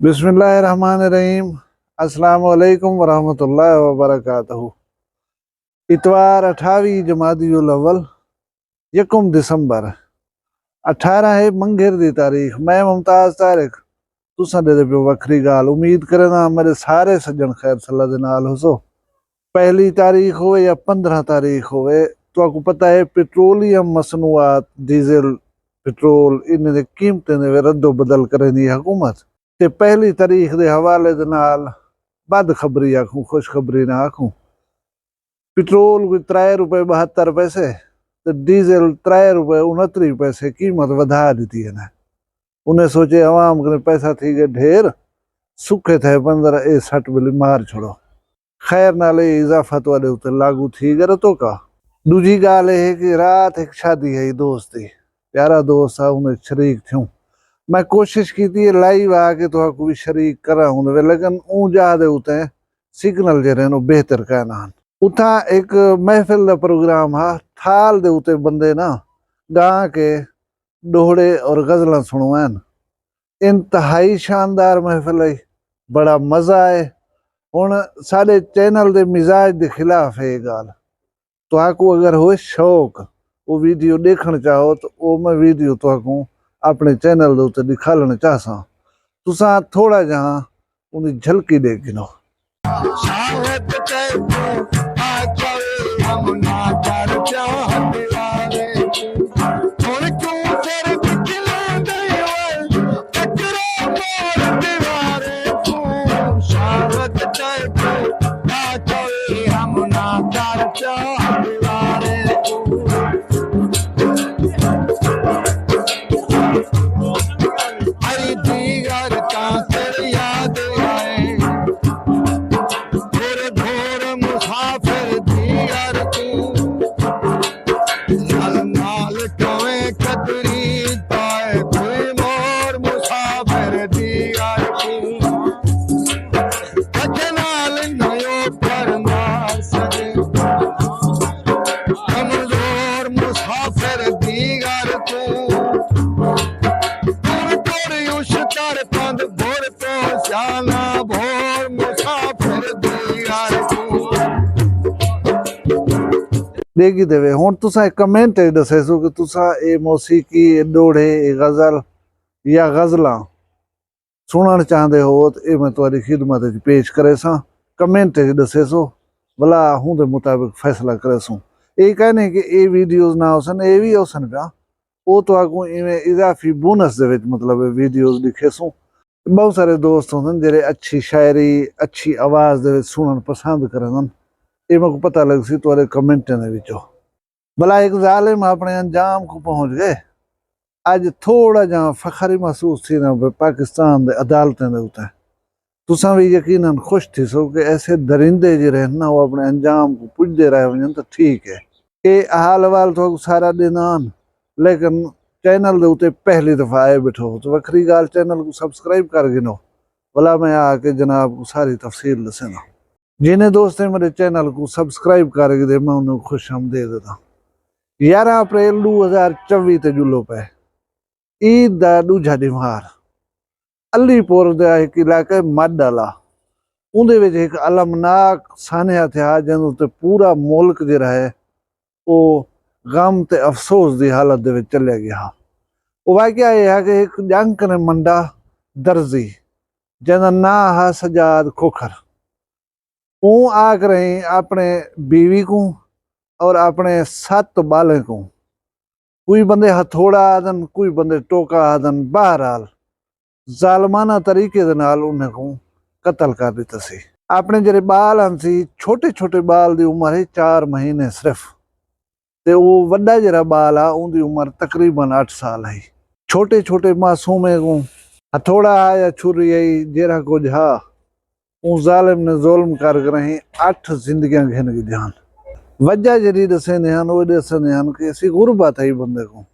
बिस्मिल्लाहिर्रहमानिर्रहीम। अस्सलाम वालेकुम वरहमतुल्लाहि वबरकातुहू। इतवार 28 जमादियुल अव्वल 1 दिसंबर 18 है मंगेर दी तारीख। मैं मुमताज तारिक तुसा दे पे वखरी गाल उम्मीद करना मेरे सारे सज्जन खैर सल्ला दे नाल हो सो। पहली तारीख होवे या 15 तारीख होवे, तो आपको पता है पेट्रोलियम मसनूआत डीजल पेट्रोल इन दी कीमतें दे रद्दो बदल करे दी हुकूमत ते पहली तारीख के हवाले दे नाल बद खबरी आखूं खुशखबरी ना आखूं। पेट्रोल कोई 3 रुपए 72 पैसे ते डीजल 3 रुपए 69 पैसे कीमत वधा दी है ना। उन्हें सोचे अवाम के पैसा थी गए ढेर, सुखे थे 15 ए 60 बिली मार छोड़ो। खैर नाले इजाफा तो उत्ते लागू थी गए तो का। दूजी गाल है कि रात एक शादी है दोस्त दी, प्यारा दोस्त आ, उन्हें शरीक थूं। मैं कोशिश की थी लाइव आके तो आपको भी शरीक करा हूं, लेकिन ऊंजा दे उते सिग्नल जे रहनो बेहतर कहना। उथा एक महफिल का प्रोग्राम हा, थाल दे उते बंदे ना गा के डोहड़े और गजल सुनवान। इंतहाई शानदार महफिल है, बड़ा मजा है। हुण साडे चैनल दे मिजाज दे खिलाफ है ये गाल, तो आपको अगर हो शौक वो वीडियो देखना चाहो तो वो मैं वीडियो तो आपको अपने चैनल दे उत्ते दिखाना चाहसा। तुसा थोड़ा जहां उन्हें झलकी दे गिनो। देगी देवे हुण तुसा कमेंट दसे सो कि तुसा ए मौसीकी डोड़े गजल या गजलां सुनना चाहते हो तो ये मैं तुम्हारी खिदमत पेश करे सा। कमेंट दसे सो भला हूँ दे मुताबिक फैसला करे सू। ये कहने कि ये वीडियोज ना होसन, ये भी होसन पिया, वो तो आगू इवें इजाफी बोनस दे विच मतलब वीडियोज लिखे सू। बहुत सारे दोस्त होंगे जेरे अच्छी शायरी अच्छी आवाज दे विच सुनन पसंद करन, ये मेरे को पता लग सी तुम्हारे कमेंटें दे विचों। भला एक जालिम अपने अंजाम को पहुंच गए। आज थोड़ा जहा फखरी महसूस थी ना पाकिस्तान दे अदालतें दे उते। तुसा भी यकीनन खुश थी सो कि ऐसे दरिंदे जो रहन ना वो अपने अंजाम को पुजते रहे वजन तो ठीक है। ये हाल वाल तो सारा दिन आन, लेकिन चैनल दे उते पहली दफा आए बैठो तो वखरी गाल चैनल को सब्सक्राइब कर गिनो। भला मैं आके जनाब को सारी तफसील दसना। जिन्हें दोस्त ने मेरे चैनल को सब्सक्राइब कर दे मैं उन्हें खुश आमदीद देता। 11 अप्रैल 2024 ते जुलो पे ईद दा दूजा दिमार अलीपुर दा एक इलाके मडला उहदे विच एक अलमनाक सानिया थिया जिन उत्ते पूरा मुल्क जिहड़ा है वो गम ते अफसोस दी हालत दे विच चलिया गया। वो वाकया यह है कि एक जंक ने मंडा दर्जी जिहदा नां हा सजाद खोखर, वो आख रहे अपने बीवी को और अपने 7 बाले को। कोई बंदे हथौड़ा आदन, कोई बंदे टोका आदन, बहरहाल जालमाना तरीके दे नाल उन्हें को कत्ल कर दिता सी। अपने जेरे बाल हन सी छोटे छोटे बाल दी उम्र है 4 महीने सिर्फ, ते वो वड्डा जेरा बाल आ उनकी उम्र तकरीबन 8 साल है। छोटे छोटे मासूमे को हथौड़ा या छुरी आई जेरा कुछ हा उस जालिम ने जुल्म कर रहे 8 जिंदगियां घिन की ध्यान। वजह जरी दसे नेहन वो दसे नेहन कि ऐसी गुरबत है बंदे को।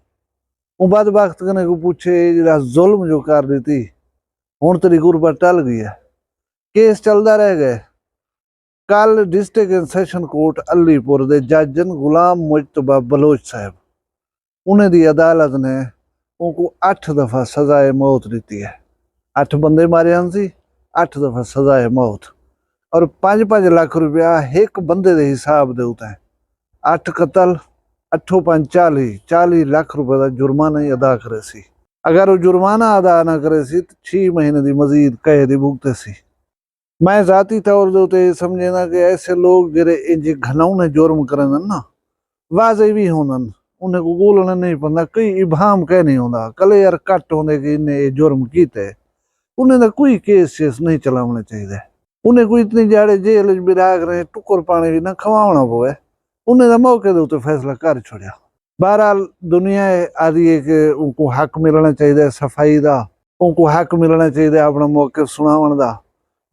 वो बाद वक्त कने को पूछे जरा जुल्म जो कर दी थी हुण तेरी गुरबत टल गई है। केस चलता रह गए। कल district and session court Alipur दे जज गुलाम मुजतबा बलोच साहब उन्हें दी अदालत ने उनको 8 दफा सजाए मौत दी है। 8 ਬੰਦੇ ਮਾਰੇ ਹਨ ਸੀ, 8 ਦਫਾ ਸਜ਼ਾ ਹੈ ਮੌਤ। ਔਰ 5-5 ਲੱਖ रुपया एक बंदे के हिसाब दे उते 8 कतल 8 5 40 लाख रुपए का जुर्माना ही अदा करे सी। अगर वो जुर्माना अदा ना करे सी तो 6 महीने की मजीद कैद भुगते सी। मैं जाती तौर दे उते समझेना कि ऐसे लोग जेरे इंज घनौने जुर्म करन ना वाजे भी होनन, उन्हें को बोलना नहीं पड़ता, कई इबाम कह नहीं होंदा कले यार घट होंदे कि इन्हें ये जुर्म कीते, उन्हें दा कोई केस नहीं चलावने चाहिए। उन्हें कोई इतनी जाड़े जेल च भी राख रहे टुकर पानी भी ना खवाना पवे, उन्हें तो मौके दे उत्ते फैसला कर छोड़िया। बहरहाल दुनिया आदि है कि उनको हक मिलना चाहिए सफाई का, उनको हक मिलना चाहिए अपना मौके सुनावन का।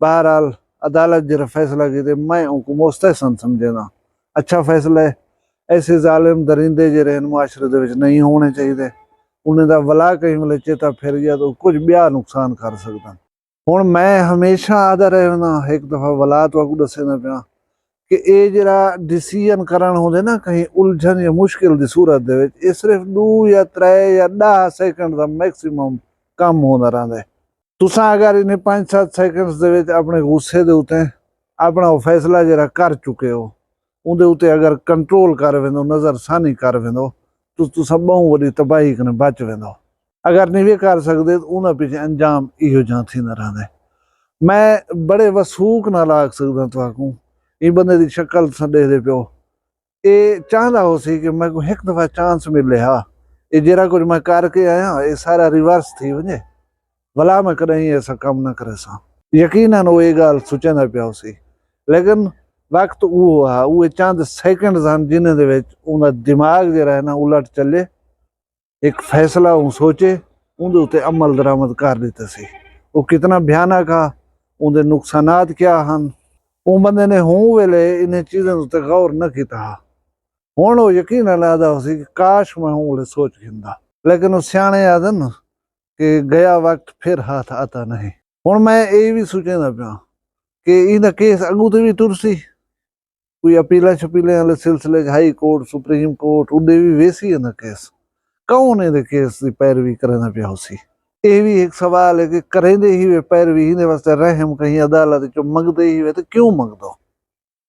बहरहाल अदालत जो फैसला की मैं उनको मुस्तहसन समझेना, अच्छा फैसला है। ऐसे जालिम दरिंदे जो मुआशरे दे विच नहीं होने चाहिए। उन्हें दा वला कहीं मिले चेता फिर गया तो कुछ ब्याह नुकसान कर सकता। हुण मैं हमेशा आदा रहना एक दफा वला तुहानू दस्सना पिया कि ये जरा डिसीजन करन होंदे ना कहीं उलझन या मुश्किल की सूरत दे विच ये सिर्फ 2 या 3 या 10 सेकंड का मैक्सिमम काम होंदा रहिंदा है। तुसां अगर इन्हें 5-7 सेकंड्स दे विच अपने गुस्से दे उत्ते अपना फैसला जरा कर चुके हो, उहदे उत्ते अगर कंट्रोल कर वेंदो, नज़रसानी कर वेंदो तो तुसां बहुत वड्डी तबाही कने बच वेंदो। अगर नहीं भी कर सकते तो उन्हें पीछे अंजाम इहो जा थींदा रहिंदा। मैं बड़े वसूख नाल आख सकदा तुहानू ये बंदे की शक्ल देखदे पियो, ये चाहता हो सी कि मैं को एक दफा चांस मिले हा, ये जरा कुछ मैं करके आया ये सारा रिवर्स थी वजे, भला मैं कदई ऐसा काम ना करे सा। यकीनन वो ये गल सोचंदा पिया सी, लेकिन वक्त वो हा वो चंद सेकंड हैं जिन्हें दे विच उहदा दिमाग जरा है ना उलट चले, एक फैसला वो सोचे उहदे उत्ते अमल दरामद कर दिता सी। वो कितना भयानक आ, उहदे नुकसानात क्या हन, वो बंदे ने हों वेले इन्हें चीज़ों उत्ते गौर न किया। हुण वो यकीनन आदा हो सी कि काश मैं हों वेले सोच गिंदा, लेकिन वो सियाणे आदन कि गया वक्त फिर हाथ आता नहीं। हुण मैं ये भी सोचदा पिया कि इहदा केस अगू ते भी तुरसी, कोई अपीला शपीलें वाले सिलसिले हाई कोर्ट सुप्रीम कोर्ट उडे भी वेसी है ना केस, कौन ये केस की पैरवी करना पिया उसी। ये भी एक सवाल है कि करेंदे ही वे पैरवी इहदे वास्ते रहम कहीं अदालत चो मंगदे ही वे तो क्यों मंगदो।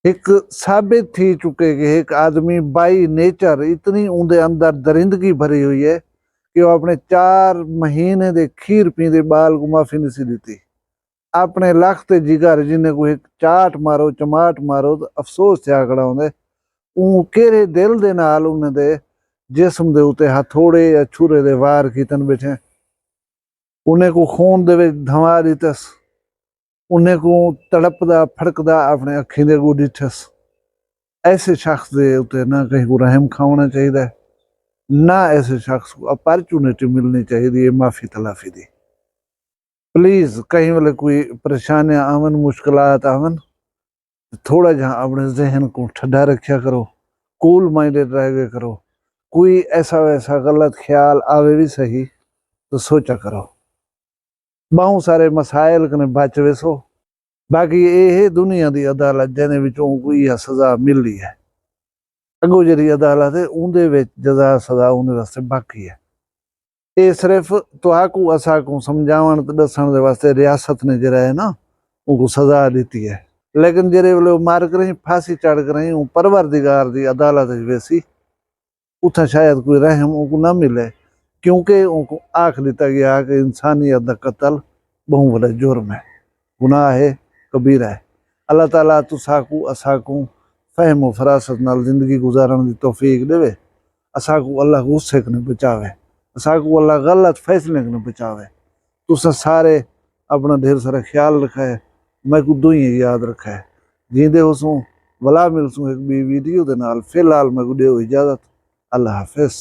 एक साबित थी चुके कि एक आदमी बाई नेचर इतनी उनके अंदर दरिंदगी भरी हुई है कि वो अपने 4 महीने दे खीर पींदे बाल को माफी नहीं सी दी। अपने लख ते जिगर जिन्हें को एक चाट मारो चमाट मारो तो अफसोस थया खड़ा होंदे, केरे दिल दे नाल उन्हें दे जिस्म दे उते हथौड़े या छुरे दे वार कीतन बैठे, उन्हें को खून दे विच धमा दितस, उन्हें को तड़पदा फड़कदा अपने अखीं दे अगों डिठस। ऐसे शख्स दे उते ना कहीं को रहम खाना चाहिए, ना ऐसे शख्स को अपॉर्चुनिटी मिलनी चाहिए माफी तलाफी दी। प्लीज कहीं वाले कोई परेशानियां आवन मुश्किलात आवन थोड़ा जहाँ अपने जहन को ठंडा रखा करो, कूल माइंडेड रह गए करो। कोई ऐसा वैसा गलत ख्याल आवे भी सही तो सोचा करो, बहुत सारे मसाइल कने बच वेसो। बाकी ये दुनिया की अदालत जिन्हें विचों कोई सजा मिल रही है, अगो जी अदालत है उनदे विच जजा सजा उन्हें वास्ते बाकी है। ये सिर्फ तुहाकू असाकू समझावन ते दसन दे वास्ते रियासत ने जरा है ना उनको सजा दी है, लेकिन जेरे वेले मार कर फांसी चढ़ कर परवरदिगार दी अदालत वैसी उथा शायद कोई रहम उनको ना मिले, क्योंकि उनको आख दिता गया कि इंसानियत दा कत्ल बहुत बड़ा जुर्म है, गुनाह है, कबीरा है। अल्लाह ताला तुसाकू असाकू फहम फरासत नाल जिंदगी गुजारन दी तौफीक देवे, असाकू अल्लाह गुस्से कने बचावे, असाकू अल्लाह गलत फैसले कने बचावे। तुसा सारे अपना ढेर सारा ख्याल रखा है, मैं को दुई याद रखा है। जींदे हो सू वला मिल सू एक भी वीडियो दे नाल। फिलहाल मैं को दे इजाजत, अल्लाह हाफिज।